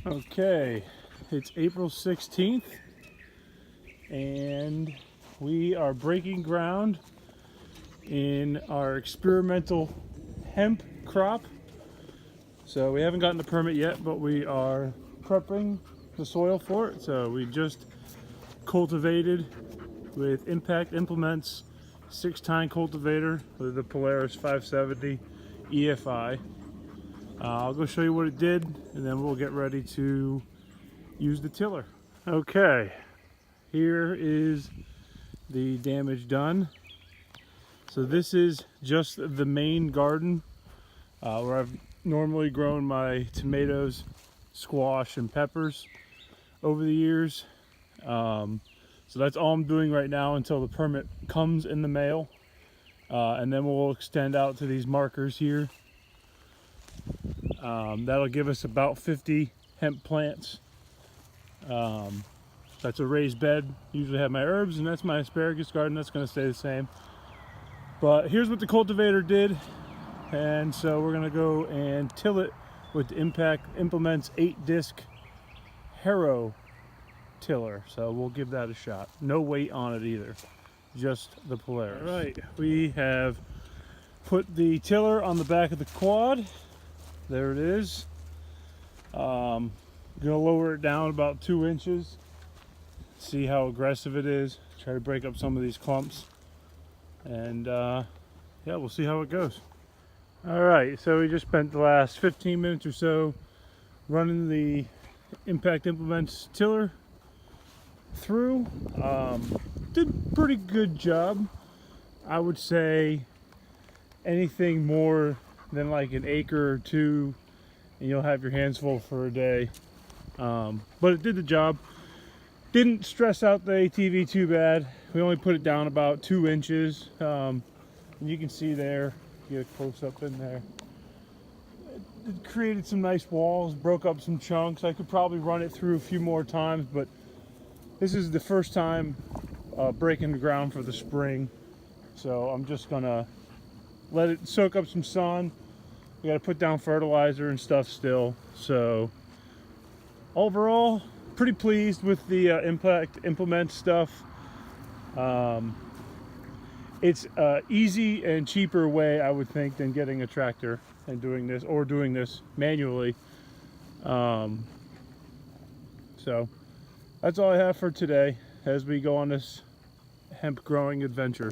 Okay, it's April 16th and we are breaking ground in our experimental hemp crop. So we haven't gotten the permit yet, but we are prepping the soil for it. So we just cultivated with Impact Implements 6-tine cultivator with the Polaris 570 EFI. I'll go show you what it did and then we'll get ready to use the tiller. Okay, here is the damage done. So this is just the main garden where I've normally grown my tomatoes, squash, and peppers over the years. So that's all I'm doing right now until the permit comes in the mail. And then we'll extend out to these markers here. That'll give us about 50 hemp plants. That's a raised bed. Usually have my herbs, and that's my asparagus garden. That's going to stay the same. But here's what the cultivator did. And so we're going to go and till it with the Impact Implements 8-disc harrow tiller. So we'll give that a shot. No weight on it either, just the Polaris. All right, we have put the tiller on the back of the quad. There it is. Gonna lower it down about 2 inches. See how aggressive it is. Try to break up some of these clumps. And yeah, we'll see how it goes. All right, so we just spent the last 15 minutes or so running the Impact Implements tiller through. Did a pretty good job. I would say anything more than like an acre or two and you'll have your hands full for a day. But it did the job. Didn't stress out the ATV too bad. We only put it down about 2 inches. And you can see there, get a close up in there. It created some nice walls, broke up some chunks. I could probably run it through a few more times, but this is the first time breaking the ground for the spring. So I'm just gonna let it soak up some sun. We gotta put down fertilizer and stuff still. So overall, pretty pleased with the Impact Implement stuff. It's an easy and cheaper way, I would think, than getting a tractor and doing this, or doing this manually. So that's all I have for today as we go on this hemp growing adventure.